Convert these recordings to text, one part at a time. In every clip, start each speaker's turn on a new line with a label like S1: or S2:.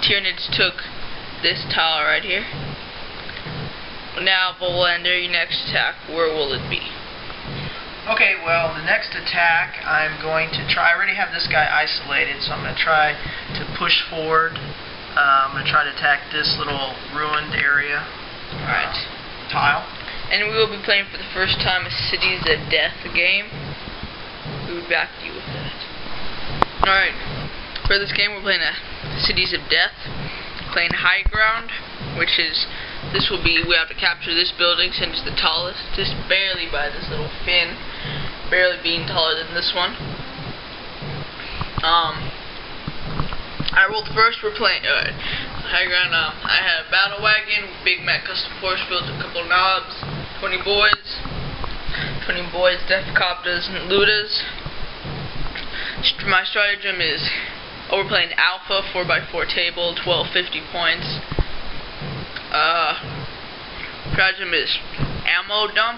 S1: Tyranids took this tile right here. Now, Volander, your next attack, where will it be?
S2: Okay, well, the next attack I'm going to try. I already have this guy isolated, so I'm going to try to push forward. I'm going to try to attack this little ruined area.
S1: Alright.
S2: Tile.
S1: And we will be playing for the first time a Cities of Death game. We will back you with that. Alright. For this game, we're playing a Cities of Death. Playing high ground, which is, this will be, we have to capture this building since it's the tallest, just barely by this little fin, barely being taller than this one. I rolled first. We're playing high ground. I have Battle Wagon, Big Mac Custom Force Fields, a couple knobs, 20 boys, Deathcopters, and Looters. My stratagem is, we're playing Alpha 4x4 table, 1250 points. Stratagem is ammo dump.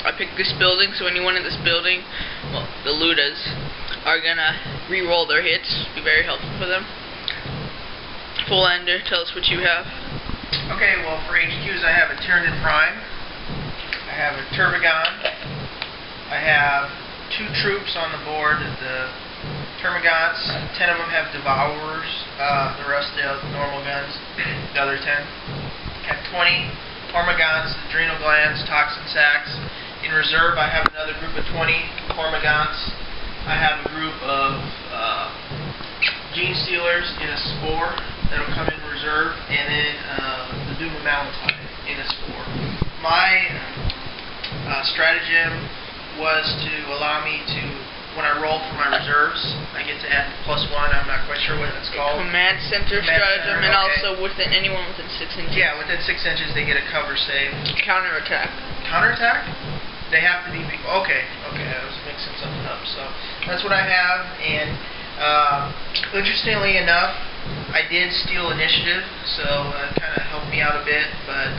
S1: I picked this building, so anyone in this building, well, the Looters, are gonna re-roll their hits. Be very helpful for them. Volander, tell us what you have.
S2: Okay, well, for HQs I have a Tyranid Prime, I have a Turbogon, I have 2 troops on the board. The Termagants, 10 of them have Devourers, the rest of the normal guns, the other 10. I have 20 Hormagants, Adrenal Glands, Toxin Sacs. In reserve I have another group of 20 Hormagants. I have a group of Gene Stealers in a Spore that'll come in reserve, and then the Doom of Malentine in a Spore. My stratagem was to allow me to, when I roll for my reserves, I get to add +1. I'm not quite sure what it's called.
S1: Command Center stratagem, and okay. Also anyone within 6 inches.
S2: Yeah, within 6 inches they get a cover save.
S1: Counterattack.
S2: Counterattack? They have to be big. Okay, I was mixing something up. So that's what I have, and interestingly enough, I did steal initiative, so it kind of helped me out a bit, but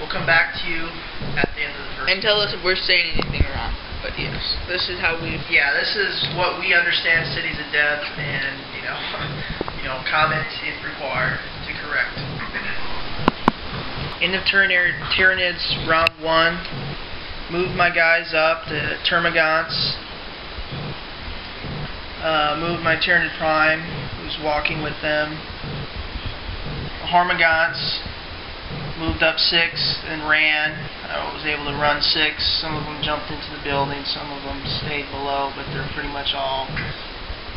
S2: we'll come back to you at the end of the first.
S1: And tell us if we're saying anything wrong. But yes, this is how we.
S2: Yeah, this is what we understand Cities of Death, and comment if required to correct. End of Tyranids, round 1. Moved my guys up, the Termagants. Moved my Tyranid Prime, who's walking with them. The Hormagants moved up 6 and ran. I was able to run 6. Some of them jumped into the building, some of them stayed below, but they're pretty much all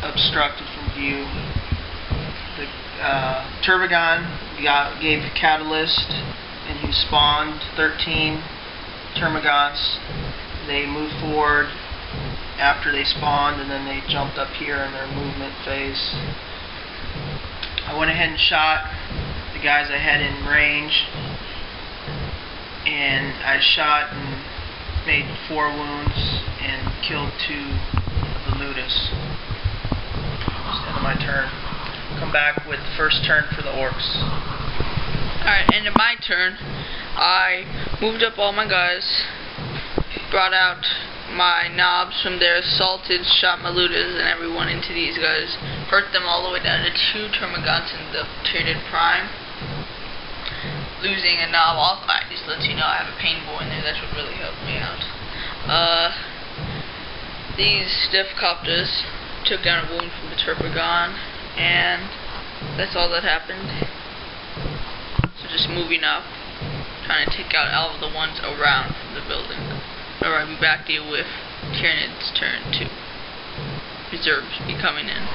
S2: obstructed from view. The Turbogon gave Catalyst, and he spawned 13 Termagants. They moved forward after they spawned, and then they jumped up here in their movement phase. I went ahead and shot the guys I had in range, and I shot and made 4 wounds and killed 2 of the Ludus. That's the end of my turn. Come back with the first turn for the Orks.
S1: Alright, end of my turn. I moved up all my guys, brought out my knobs from their assaulted, shot my Ludus and everyone into these guys, hurt them all the way down to 2 Termagants in the Tyranid Prime. Losing a knob off, just lets you know I have a paintball in there. That's what really helped me out. These Deathcopters took down a wound from the Turbogon, and that's all that happened. So just moving up, trying to take out all of the ones around the building. Alright, we back to you with Tyranid's turn 2. Reserves be coming in.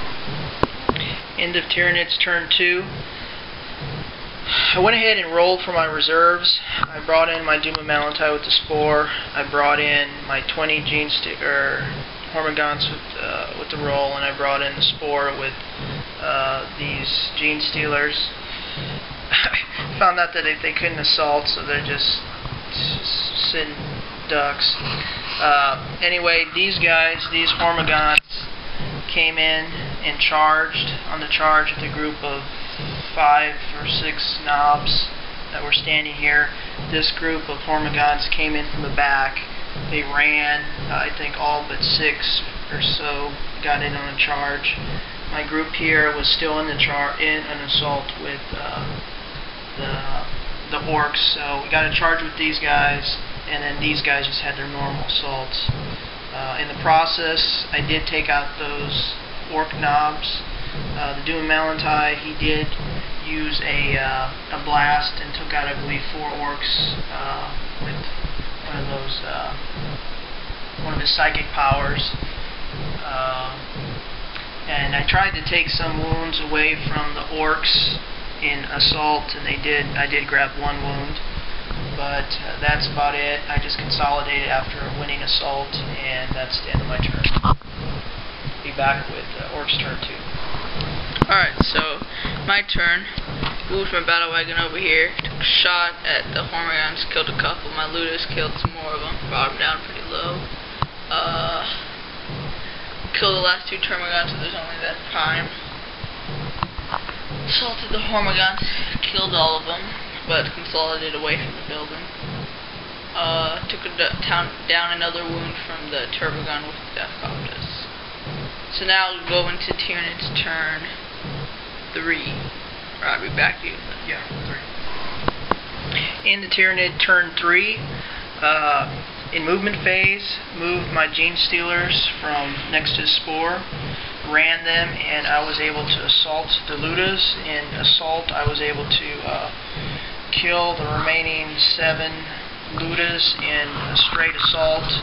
S2: End of Tyranid's turn 2. I went ahead and rolled for my reserves. I brought in my Doom of Malentine with the Spore. I brought in my 20 Hormagants with the roll, and I brought in the Spore with these Gene Stealers. I found out that they couldn't assault, so they're just sitting ducks. Anyway, these guys, these Hormagants, came in and charged on the charge with a group of 5 or 6 knobs that were standing here. This group of Hormagants came in from the back. They ran, I think all but 6 or so got in on a charge. my group here was still in an assault with the Orks, so we got a charge with these guys, and then these guys just had their normal assaults. In the process, I did take out those Ork knobs. The Doom Malantai, he did use a blast and took out, I believe, 4 Orks with one of his psychic powers. And I tried to take some wounds away from the Orks in assault, and I did grab 1 wound, but that's about it. I just consolidated after a winning assault, and that's the end of my turn. Be back with Orks turn 2.
S1: Alright, so my turn. Moved my battle wagon over here, took a shot at the Hormigons, killed a couple. My looters killed some more of them, brought them down pretty low. Killed the last 2 Termagants, so there's only that prime. Assaulted the Hormigons, killed all of them, but consolidated away from the building. Took down another wound from the Turbogun with the Deathcopters. So now we'll go into Tyranid's turn 3. Or I'll be back to you.
S2: Yeah, 3. Into Tyranid turn 3. In movement phase, moved my Gene Stealers from next to his Spore, ran them, and I was able to assault the Ludas. In assault, I was able to kill the remaining 7 Ludas in a straight assault.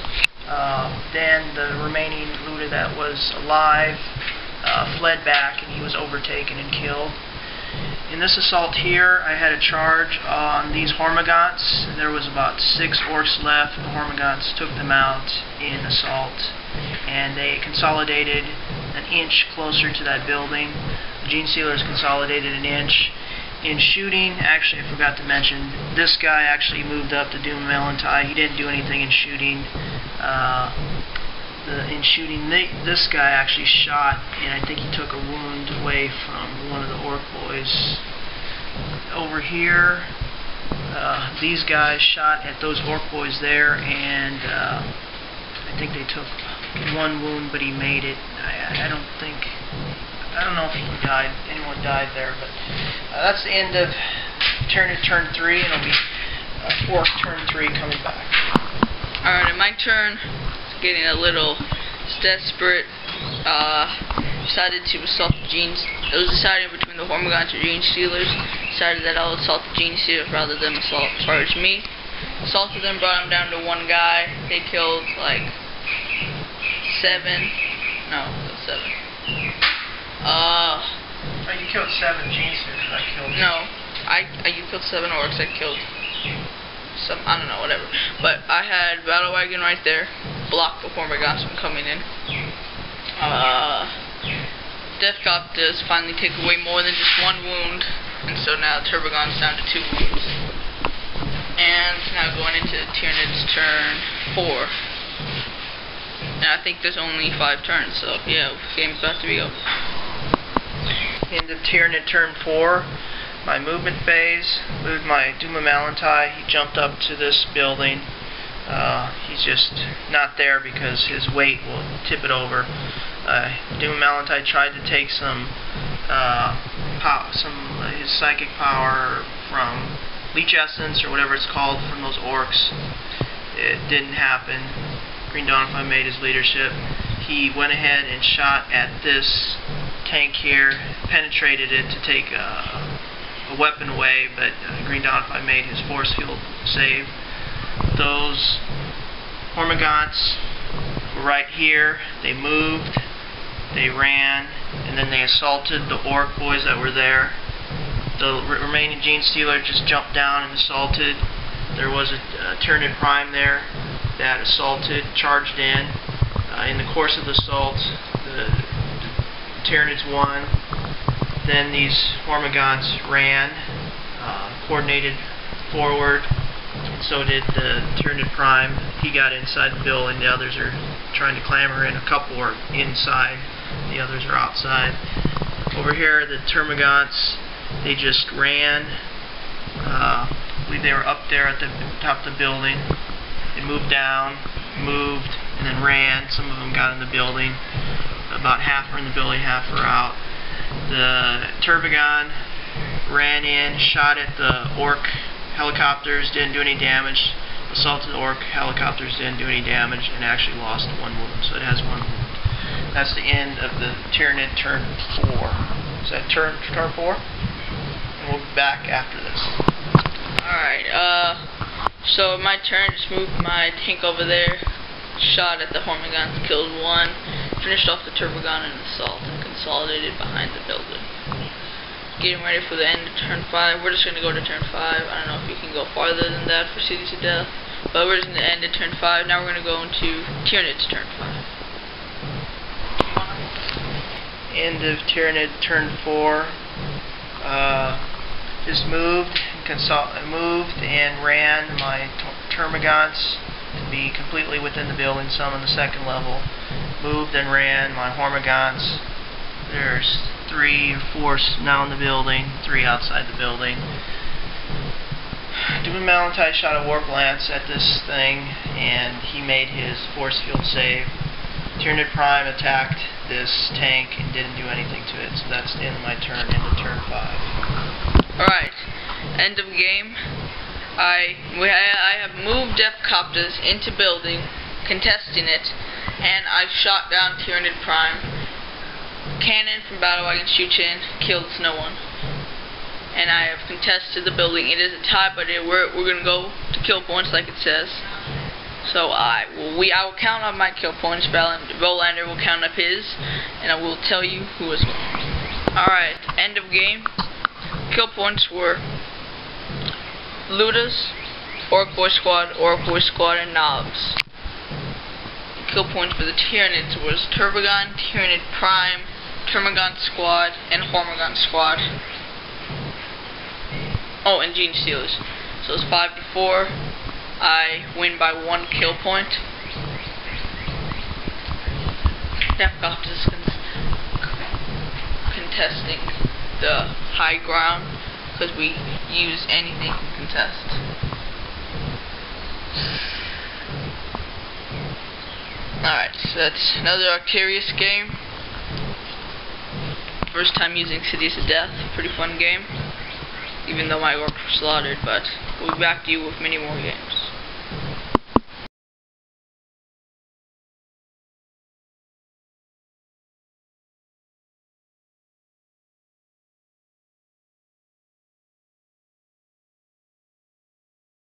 S2: Then the remaining Luda that was alive fled back, and he was overtaken and killed. In this assault here, I had a charge on these Hormigons. There was about 6 Orks left. The Hormigons took them out in assault, and they consolidated an inch closer to that building. The Gene Stealers consolidated an inch. In shooting, actually I forgot to mention, this guy actually moved up to Doom Malantai. He didn't do anything in shooting. This guy actually shot, and I think he took a wound away from one of the Ork boys. Over here, these guys shot at those Ork boys there, and I think they took 1 wound, but he made it. I don't know if anyone died there, but that's the end of turn 3, and it'll be Ork turn 3 coming back.
S1: Alright, in my turn, getting a little desperate, decided to assault the Genes. I was deciding between the Hormigons or Gene Stealers. Decided that I'll assault the Gene Stealers rather than charge me. Assaulted them, brought them down to 1 guy. They killed like 7. No, 7.
S2: You killed 7 Gene Stealers. I killed.
S1: No, you killed 7 Orks. I killed some, I don't know, whatever. But I had battle wagon right there, blocked the Hormigons from coming in. Deathcopters finally take away more than just 1 wound, and so now Turbogon's down to 2 wounds. And now going into Tyranid's turn 4. And I think there's only 5 turns, so yeah, game's about to be over.
S2: Into Tyranid turn 4. My movement phase, moved my Doom Malantai. He jumped up to this building. He's just not there because his weight will tip it over. Doom Malantai tried to take some his psychic power from Leech Essence or whatever it's called from those Orks. It didn't happen. Green Dawnify made his leadership. He went ahead and shot at this tank here, penetrated it to take a weapon away, but Green Dawnify made his force field save. Those Hormigons were right here. They moved, they ran, and then they assaulted the Ork boys that were there. The remaining Gene Stealer just jumped down and assaulted. There was a Tyranid Prime there that assaulted, charged in. In the course of the assault, the Tyranids won. Then these Hormigons ran, coordinated forward, and so did the Tyranid Prime. He got inside the building, the others are trying to clamber in. A couple are inside, the others are outside. Over here, the Termagants, they just ran. I believe they were up there at the top of the building. They moved down, moved, and then ran. Some of them got in the building. About half are in the building, half are out. The Turbogon ran in, shot at the Ork helicopters, didn't do any damage. Assaulted the Ork helicopters, didn't do any damage, and actually lost one wound. So it has one wound. That's the end of the Tyranid turn 4. Is that turn 4? And we'll be back after this.
S1: Alright, so my turn, just moved my tank over there, shot at the Hormigons, killed one, finished off the Turbogon and assault, and consolidated behind the building. Getting ready for the end of turn 5. We're just going to go to turn 5. I don't know if you can go farther than that for Cities of Death, but we're just going to end at turn 5. Now we're going to go into Tyranid's turn 5.
S2: End of Tyranid turn 4. Just moved and ran my Termagants to be completely within the building, some on the second level. Moved and ran my Hormigants. There's 3 or 4 now in the building, 3 outside the building. Doing Malantite shot a Warp Lance at this thing, and he made his force field save. Tyranid Prime attacked this tank and didn't do anything to it, so that's the end of my turn, into turn 5.
S1: Alright, end of game. I have moved Depthcopters into building, contesting it, and I shot down Tyranid Prime. Cannon from Battle Wagon shoots in, kills no one. And I have contested the building. It is a tie, but we're going to go to kill points like it says. So I will count up my kill points. Rolander will count up his, and I will tell you who is winning. Alright, end of game. Kill points were Ludas, Ork Boy Squad, and Knobs. Kill points for the Tyranids was Turbogon, Tyranid Prime, Termagon Squad, and Hormigon Squad. Oh, and Gene Stealers. So it's 5-4. I win by 1 kill point. Depthcopters contesting the high ground because we use anything to contest. Alright, so that's another Octarius game. First time using Cities of Death. Pretty fun game. Even though my orcs were slaughtered, but we'll be back to you with many more games.